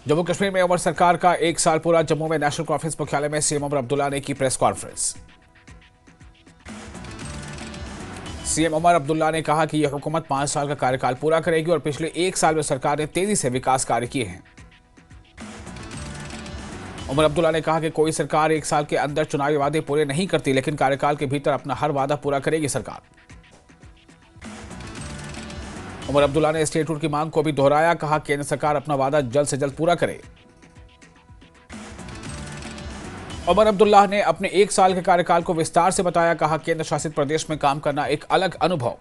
जम्मू कश्मीर में उमर सरकार का एक साल पूरा। जम्मू में नेशनल कॉन्फ्रेंस मुख्यालय में सीएम उमर अब्दुल्ला ने की press conference. CM Omar Abdullah ने कहा कि यह हुकूमत 5 साल का कार्यकाल पूरा करेगी और पिछले एक साल में सरकार ने तेजी से विकास कार्य किए हैं। उमर अब्दुल्ला ने कहा कि कोई सरकार एक साल के अंदर चुनावी वादे पूरे नहीं करती, लेकिन कार्यकाल के भीतर अपना हर वादा पूरा करेगी सरकार। उमर अब्दुल्ला ने स्टेटहुड की मांग को भी दोहराया। कहा केंद्र सरकार अपना वादा जल्द से जल्द पूरा करे। उमर अब्दुल्ला ने अपने एक साल के कार्यकाल को विस्तार से बताया। कहा केंद्र शासित प्रदेश में काम करना एक अलग अनुभव।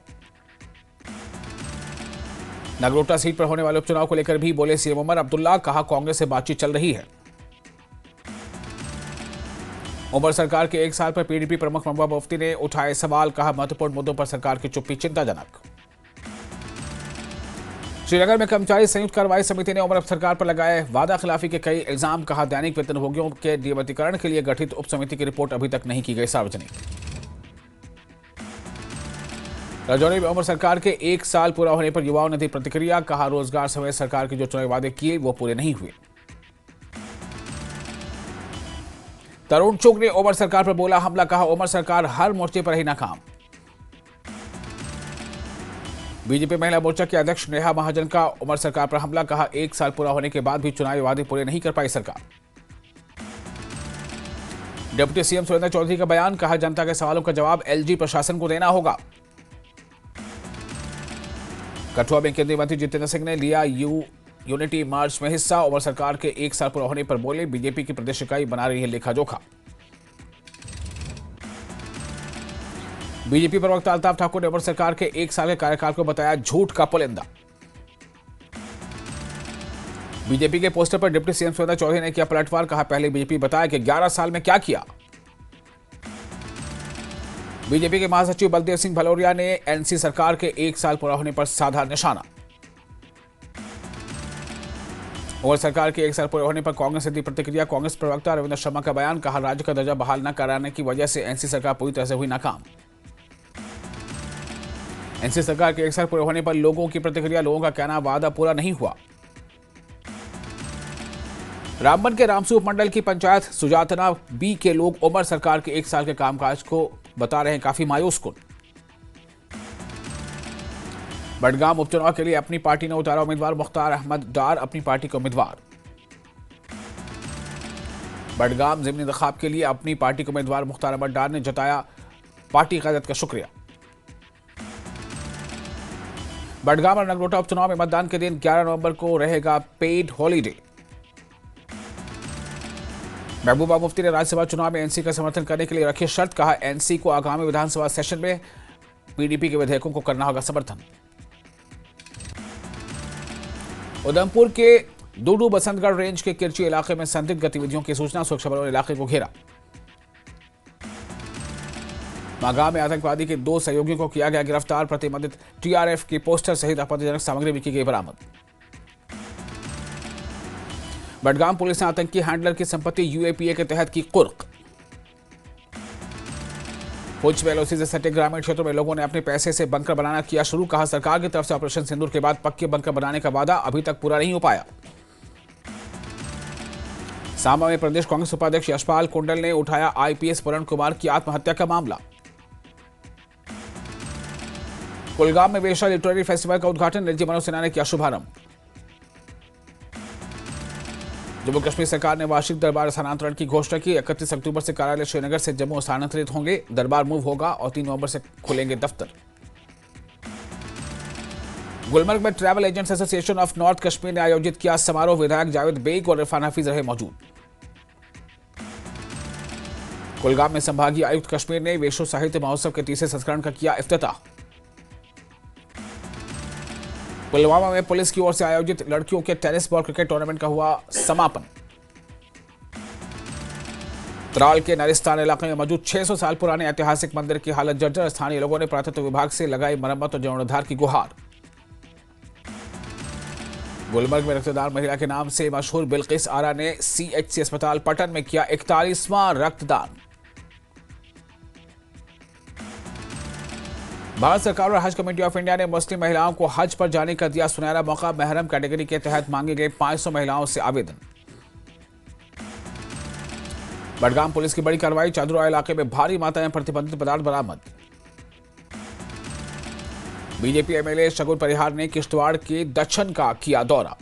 नगरोटा सीट पर होने वाले उपचुनाव को लेकर भी बोले सीएम उमर अब्दुल्ला। कहा कांग्रेस से बातचीत चल रही है। उमर सरकार के एक साल पर पीडीपी प्रमुख महबूबा मुफ्ती ने उठाए सवाल। कहा महत्वपूर्ण मुद्दों पर सरकार की चुप्पी चिंताजनक। श्रीनगर में कर्मचारी संयुक्त कार्रवाई समिति ने उमर सरकार पर लगाए वादा खिलाफी के कई इल्जाम। कहा दैनिक वेतनभोगियों के नियमितीकरण के लिए गठित उप समिति की रिपोर्ट अभी तक नहीं की गई सार्वजनिक। राजौरी में उमर सरकार के एक साल पूरा होने पर युवाओं ने दी प्रतिक्रिया। कहा रोजगार समेत सरकार के जो चुनावी वादे किए वो पूरे नहीं हुए। तरुण चुग ने उमर सरकार पर बोला हमला। कहा उमर सरकार हर मोर्चे पर ही नाकाम। बीजेपी महिला मोर्चा के अध्यक्ष नेहा महाजन का उमर सरकार पर हमला। कहा एक साल पूरा होने के बाद भी चुनावी वादे पूरे नहीं कर पाई सरकार। डिप्टी सीएम सुरेंद्र चौधरी का बयान। कहा जनता के सवालों का जवाब एलजी प्रशासन को देना होगा। कठुआ में केंद्रीय मंत्री जितेंद्र सिंह ने लिया यूनिटी मार्च में हिस्सा। उमर सरकार के एक साल पूरा होने पर बोले बीजेपी की प्रदेश इकाई बना रही है लेखा जोखा। बीजेपी प्रवक्ता अल्ताफ ठाकुर ने उमर सरकार के एक साल के कार्यकाल को बताया झूठ का पुलिंदा। बीजेपी के पोस्टर पर डिप्टी सीएम सुरेंद्र चौधरी ने किया पलटवार। कहा पहले बीजेपी बताया कि 11 साल में क्या किया। बीजेपी के महासचिव बलदेव सिंह भलोरिया ने एनसी सरकार के एक साल पूरा होने पर साधा निशाना। उमर सरकार के एक साल पूरे होने पर कांग्रेस ने दी प्रतिक्रिया। कांग्रेस प्रवक्ता रविंद्र शर्मा का बयान। कहा राज्य का दर्जा बहाल न कराने की वजह से एनसी सरकार पूरी तरह से हुई नाकाम। एनसी सरकार के एक साल पूरे होने पर लोगों की प्रतिक्रिया। लोगों का कहना वादा पूरा नहीं हुआ। रामबन के रामसूप मंडल की पंचायत सुजातना बी के लोग उमर सरकार के एक साल के कामकाज को बता रहे हैं काफी मायूस कुन। बडगाम उपचुनाव के लिए अपनी पार्टी ने उतारा उम्मीदवार। मुख्तार अहमद डार अपनी पार्टी के उम्मीदवार। बडगाम ज़िमनी इंतखाब के लिए अपनी पार्टी के उम्मीदवार मुख्तार अहमद डार ने जताया पार्टी क़यादत का शुक्रिया। बडगाम और नगरोटा उपचुनाव में मतदान के दिन 11 नवंबर को रहेगा पेड हॉलीडे। महबूबा मुफ्ती ने राज्यसभा चुनाव में एनसी का समर्थन करने के लिए रखी शर्त। कहा एनसी को आगामी विधानसभा सेशन में पीडीपी के विधेयकों को करना होगा समर्थन। उधमपुर के डूडू बसंतगढ़ रेंज के किरची इलाके में संदिग्ध गतिविधियों की सूचना। सुरक्षा बलों ने इलाके को घेरा। मागाह में आतंकवादी के 2 सहयोगियों को किया गया गिरफ्तार। प्रतिबंधित टीआरएफ की पोस्टर सहित आपत्तिजनक सामग्री भी की गई बरामद। बडगाम पुलिस ने आतंकी हैंडलर की संपत्ति यूएपीए के तहत की कुर्क। पुंछ में एलओसी से सटे ग्रामीण क्षेत्रों में लोगों ने अपने पैसे से बंकर बनाना किया शुरू। कहा सरकार की तरफ से ऑपरेशन सिंदूर के बाद पक्के बंकर बनाने का वादा अभी तक पूरा नहीं हो पाया। सांबा में प्रदेश कांग्रेस उपाध्यक्ष यशपाल कुंडल ने उठाया आईपीएस वरुण कुमार की आत्महत्या का मामला। कुलगाम में वेशा लिटरेरी फेस्टिवल का उद्घाटन निजी मनोज सिन्हा ने किया शुभारंभ। जम्मू कश्मीर सरकार ने वार्षिक दरबार स्थानांतरण की घोषणा की। 31 अक्टूबर से कार्यालय श्रीनगर से जम्मू स्थानांतरित होंगे। दरबार मूव होगा और 3 नवंबर से खुलेंगे दफ्तर। गुलमर्ग में travel agents association of north Kashmir ने आयोजित किया समारोह। विधायक जावेद बेग और इरफान हफीज रहे मौजूद। कुलगाम में संभागीय आयुक्त कश्मीर ने वेशो साहित्य महोत्सव के 30वें संस्करण का किया इफ्तिताह। पुलवामा में पुलिस की ओर से आयोजित लड़कियों के टेनिस बॉल क्रिकेट टूर्नामेंट का हुआ समापन। त्राल के नरिस्तान इलाके में मौजूद 600 साल पुराने ऐतिहासिक मंदिर की हालत जर्जर। स्थानीय लोगों ने पुरातत्व विभाग से लगाई मरम्मत और जीर्णोद्धार की गुहार। गुलमर्ग में रक्तदान महिला के नाम से मशहूर बिल्किस आरा ने सीएचसी अस्पताल पटन में किया 41वां रक्तदान। भारत सरकार और हज कमेटी ऑफ इंडिया ने मुस्लिम महिलाओं को हज पर जाने का दिया सुनहरा मौका। महरम कैटेगरी के तहत मांगे गए 500 महिलाओं से आवेदन। बडगाम पुलिस की बड़ी कार्रवाई, चादुरा इलाके में भारी मात्रा में प्रतिबंधित पदार्थ बरामद। बीजेपी एमएलए शगुन परिहार ने किश्तवाड़ के दक्षिण का किया दौरा।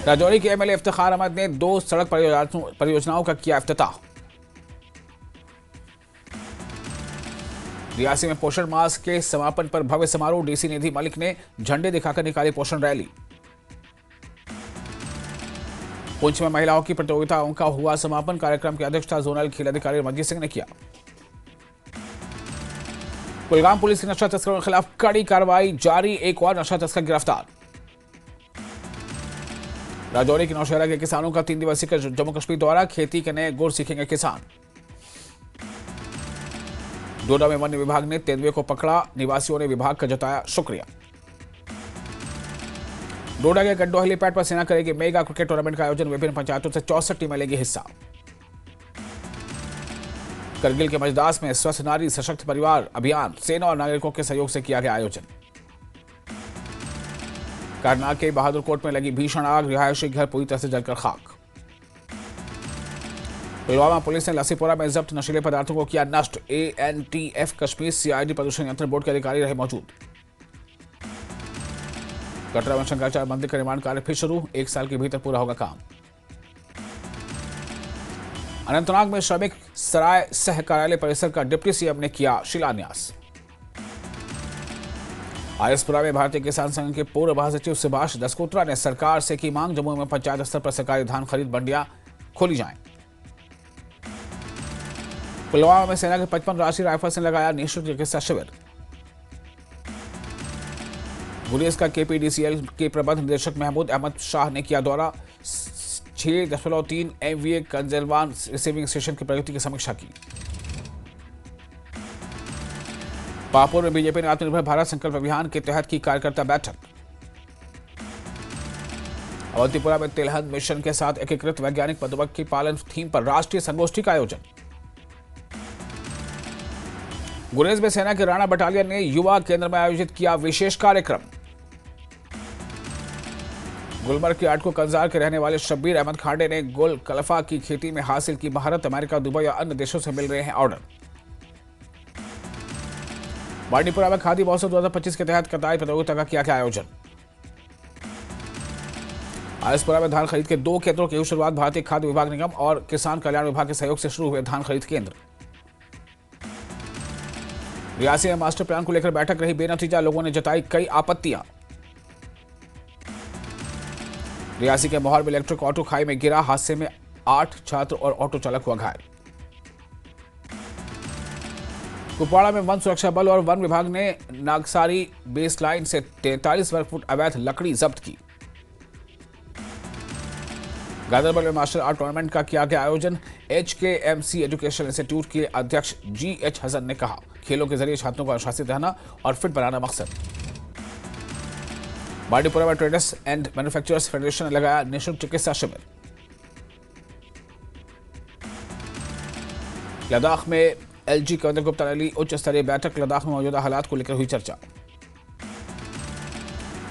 राजौरी के एमएलए इफ्तिखार अहमद ने 2 सड़क परियोजनाओं का किया इफ्तिताह। रियासी में पोषण मास के समापन पर भव्य समारोह, डीसी निधि मलिक ने झंडे दिखाकर निकाली पोषण रैली। पुंछ में महिलाओं की प्रतियोगिताओं का हुआ समापन, कार्यक्रम की अध्यक्षता जोनल खेल अधिकारी रमनजीत सिंह ने किया। कुलगाम पुलिस की नशा तस्करों के खिलाफ कड़ी कार्रवाई जारी, एक और नशा तस्कर गिरफ्तार। राजौरी के नौशहरा के किसानों का 3 दिवसीय जम्मू कश्मीर दौरा, खेती के नए गुर सीखेंगे किसान। डोडा में वन विभाग ने तेंदुए को पकड़ा, निवासियों ने विभाग का जताया शुक्रिया। डोडा के गड्डो हेलीपैड पर सेना करेगी मेगा क्रिकेट टूर्नामेंट का आयोजन, विभिन्न पंचायतों से 64 टीमें लेंगी हिस्सा। करगिल के मजदास में स्वस्थ नारी सशक्त परिवार अभियान, सेना और नागरिकों के सहयोग से किया गया आयोजन। करनाल के बहादुरकोट में लगी भीषण आग, रिहायशी घर पूरी तरह से जलकर खाक। पुलवामा पुलिस ने लसीपुरा में जब्त नशीले पदार्थों को किया नष्ट, एएनटीएफ कश्मीर सीआईडी प्रदूषण नियंत्रण बोर्ड के अधिकारी रहे मौजूद। कटरा में शंकराचार्य मंदिर का निर्माण कार्य फिर शुरू, 1 साल के भीतर पूरा होगा काम। अनंतनाग में श्रमिक सराय सह कार्यालय परिसर का डिप्टी सीएम ने किया शिलान्यास। आरएसपुरा में भारतीय किसान संघ के पूर्व महासचिव सुभाष दसकोत्रा ने सरकार से की मांग, जम्मू में पंचायत स्तर पर सरकारी धान खरीद मंडियां खोली जाएं। पुलवामा में सेना के 55 राष्ट्रीय राइफल्स ने लगाया निःशुल्क चिकित्सा शिविर। गुरेज का केपीडीसीएल के प्रबंध निदेशक महमूद अहमद शाह ने किया दौरा, 6.3 MVA कंजलवान रिसीविंग स्टेशन की प्रगति की समीक्षा की। पापुर में बीजेपी ने आत्मनिर्भर भारत संकल्प अभियान के तहत की कार्यकर्ता बैठक। अवंतीपुरा में तिलहन मिशन के साथ एकीकृत वैज्ञानिक मधुमक्खी पालन थीम पर राष्ट्रीय संगोष्ठी का आयोजन। गुरेज में सेना के राणा बटालियन ने युवा केंद्र में आयोजित किया विशेष कार्यक्रम। गुलमर्ग के आटको कंजार के रहने वाले शब्बीर अहमद खांडे ने गुल कलफा की खेती में हासिल की महारत, अमेरिका, दुबई और अन्य देशों से मिल रहे हैं ऑर्डर। बांडीपुरा में खादी महोत्सव 2025 के तहत कताई प्रतियोगिता का किया गया आयोजन। आरएसपुरा में धान खरीद के 2 केंद्रों की शुरुआत, भारतीय खाद्य विभाग निगम और किसान कल्याण विभाग के सहयोग से शुरू हुए धान खरीद केंद्र। रियासी में मास्टर प्लान को लेकर बैठक रही बेनतीजा, लोगों ने जताई कई आपत्तियां। रियासी के मोहर में इलेक्ट्रिक ऑटो खाई में गिरा, हादसे में 8 छात्र और ऑटो चालक हुआ घायल। कुपवाड़ा में वन सुरक्षा बल और वन विभाग ने नागसारी बेस लाइन से 43 वर्ग फुट अवैध लकड़ी जब्त की। गांधरबल में मार्शल आर्ट टूर्नामेंट का किया गया आयोजन। HKMC एजुकेशन इंस्टीट्यूट के अध्यक्ष GH हसन ने कहा, खेलों के जरिए छात्रों को अनुशासित रहना और फिट बनाना मकसद। बांडीपुरा में ट्रेडर्स एंड मैन्युफैक्चरर्स फेडरेशन ने लगाया निःशुल्क चिकित्सा शिविर। लद्दाख में LG कविंदर गुप्ता ने ली उच्च स्तरीय बैठक, लद्दाख में मौजूदा हालात को लेकर हुई चर्चा।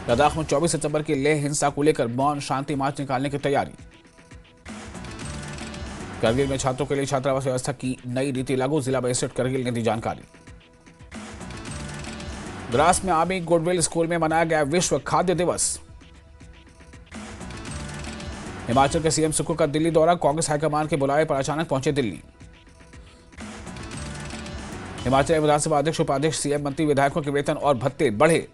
लद्दाख में 24 सितंबर की लेह हिंसा को लेकर मौन शांति मार्च निकालने की तैयारी। करगिल में छात्रों के लिए छात्रावास व्यवस्था की नई नीति लागू, जिला मजिस्ट्रेट करगिल ने दी जानकारी। द्रास में आर्मी गुडविल स्कूल में मनाया गया विश्व खाद्य दिवस। हिमाचल के सीएम सुक्खू का दिल्ली दौरा, कांग्रेस हाईकमान के बुलावे पर अचानक पहुंचे दिल्ली। हिमाचल विधानसभा अध्यक्ष, उपाध्यक्ष, सीएम, मंत्री, विधायकों के वेतन और भत्ते बढ़े।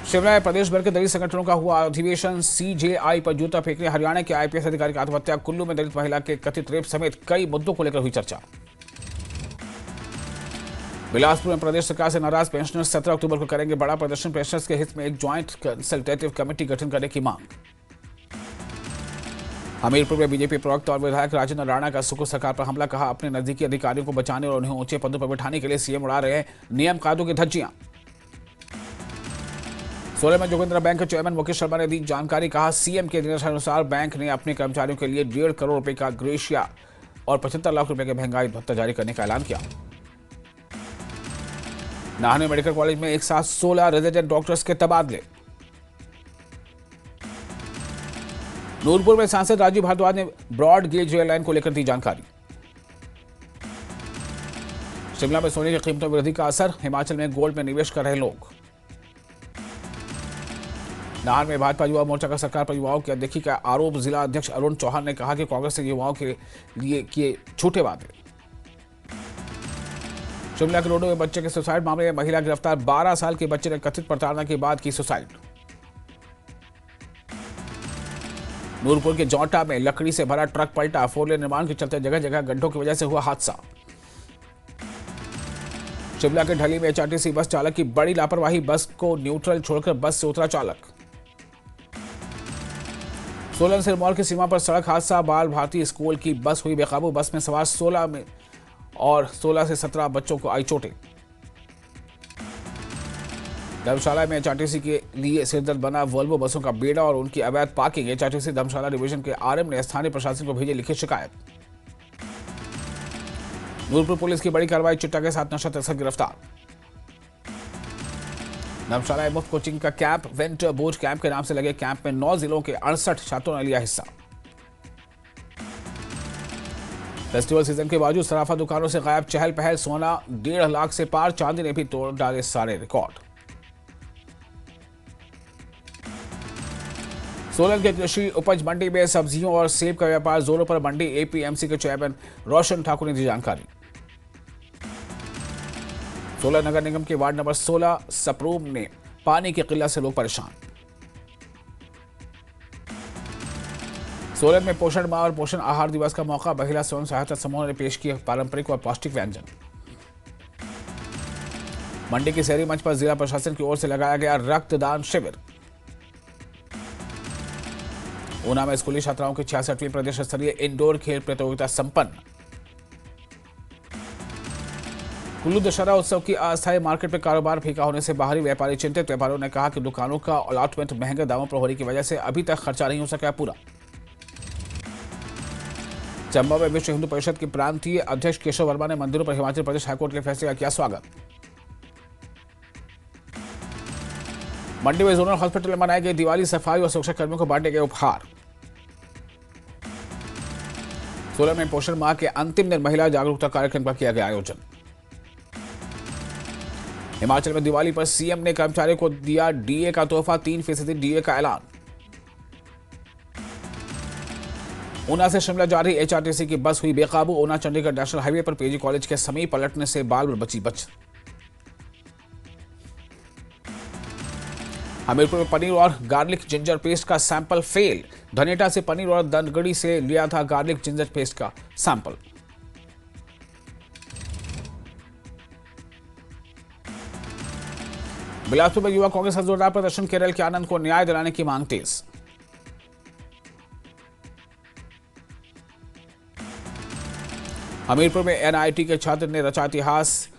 शिमला में प्रदेश भर के दलित संगठनों का हुआ अधिवेशन, CJI पर जूता फेंकने हरियाणा के IPS अधिकारी की आत्महत्या, कुल्लू में दलित महिला के कथित रेप समेत कई मुद्दों को लेकर हुई चर्चा। बिलासपुर में प्रदेश सरकार से नाराज पेंशनर्स 17 अक्टूबर को करेंगे बड़ा प्रदर्शन, पेंशनर्स के हित में एक ज्वाइंट कंसल्टेटिव कमेटी गठन करने की मांग। हमीरपुर में बीजेपी प्रवक्ता और विधायक राजेंद्र राणा का सुक्खू सरकार पर हमला, कहा अपने नजदीकी अधिकारियों को बचाने और उन्हें ऊंचे पदों पर बिठाने के लिए सीएम उड़ा रहे हैं नियम कायदों की धज्जियां। सोलन में जोगिंद्रा बैंक के चेयरमैन मुकेश शर्मा ने दी जानकारी, कहा सीएम के निर्देशानुसार बैंक ने अपने कर्मचारियों के लिए 1.5 करोड़ रुपए का ग्रेशिया और 75 लाख रुपए के महंगाई भत्ता जारी करने का ऐलान किया। नाहन मेडिकल कॉलेज में एक साथ 16 रेजिडेंट डॉक्टर्स के तबादले। नूरपुर में सांसद राजीव भारद्वाज ने ब्रॉड गेज रेल लाइन को लेकर दी जानकारी। शिमला में सोने की कीमतों में वृद्धि का असर, हिमाचल में गोल्ड में निवेश कर रहे लोग। नाहन में भाजपा युवा मोर्चा का सरकार पर युवाओं की अनदेखी का आरोप, जिला अध्यक्ष अरुण चौहान ने कहा कि कांग्रेस ने युवाओं के लिए किए झूठे वादे। शिमला के रोडो में बच्चे के सुसाइड मामले में महिला गिरफ्तार, 12 साल के बच्चे ने कथित प्रताड़ना के बाद की सुसाइड। नूरपुर के जौटा में लकड़ी से भरा ट्रक पलटा, 4 लेन निर्माण के चलते जगह जगह गड्ढों की वजह से हुआ हादसा। शिमला के ढली में एचआरटीसी बस चालक की बड़ी लापरवाही, बस को न्यूट्रल छोड़कर बस से उतरा चालक। सोलन सिरमौर की सीमा पर सड़क हादसा, बाल भारती स्कूल की बस हुई बेकाबू, बस में सवार 16 से 17 बच्चों को आई चोटें। धर्मशाला में एचआरटीसी के लिए सिरदर्द बना वोल्वो बसों का बेड़ा और उनकी अवैध पार्किंग, एचआरटीसी धर्मशाला डिवीजन के आरएम ने स्थानीय प्रशासन को भेजी लिखित शिकायत। नूरपुर पुलिस की बड़ी कार्रवाई, चिट्टा के साथ नशा तस्कर गिरफ्तार। धर्मशाला में मुफ्त कोचिंग का कैंप, विंटर बूट कैंप के नाम से लगे कैंप में 9 जिलों के 68 छात्रों ने लिया हिस्सा। फेस्टिवल सीजन के बावजूद सराफा दुकानों से गायब चहल पहल, सोना 1.5 लाख से पार, चांदी ने भी तोड़ डाले सारे रिकॉर्ड। सोलन के कृषि उपज मंडी में सब्जियों और सेब का व्यापार जोरों पर, मंडी एपीएमसी के चेयरमैन रोशन ठाकुर ने दी जानकारी। सोलन नगर निगम के वार्ड नंबर 16 सप्रूम में पानी की किल्लत से लोग परेशान। सोलन में पोषण माह और पोषण आहार दिवस का मौका, महिला स्वयं सहायता समूह ने पेश किए पारंपरिक और पौष्टिक व्यंजन। मंडी के शहरी मंच पर जिला प्रशासन की ओर से लगाया गया रक्तदान शिविर। ऊना में स्कूली छात्राओं की 66वीं प्रदेश स्तरीय इंडोर खेल प्रतियोगिता संपन्न। कुल्लू दशहरा उत्सव की अस्थायी मार्केट में कारोबार फीका होने से बाहरी व्यापारी चिंतित, व्यापारियों ने कहा कि दुकानों का अलॉटमेंट महंगे दामों पर होने की वजह से अभी तक खर्चा नहीं हो सका पूरा। चंबा में विश्व हिंदू परिषद के प्रांतीय अध्यक्ष केशव वर्मा ने मंदिरों पर हिमाचल प्रदेश हाईकोर्ट के फैसले का किया स्वागत। मंडी में जोनल हॉस्पिटल में मनाई गई दिवाली, सफाई और सुरक्षा कर्मियों को बांटे गए उपहार। सोलन में पोषण माह के अंतिम दिन महिला जागरूकता कार्यक्रम का किया गया आयोजन। हिमाचल में दिवाली पर सीएम ने कर्मचारियों को दिया डीए का तोहफा, 3% डीए का ऐलान। ऊना से शिमला जा रही एचआरटीसी की बस हुई बेकाबू, ऊना चंडीगढ़ नेशनल हाईवे पर पीजी कॉलेज के समीप पलटने से बाल बची बच। हमीरपुर में पनीर और गार्लिक जिंजर पेस्ट का सैंपल फेल, धनेटा से पनीर और दनगड़ी से लिया था गार्लिक जिंजर पेस्ट का सैंपल। बिलासपुर में युवा कांग्रेस का जोरदार प्रदर्शन, केरल के आनंद को न्याय दिलाने की मांग तेज। हमीरपुर में एनआईटी के छात्र ने रचा इतिहास,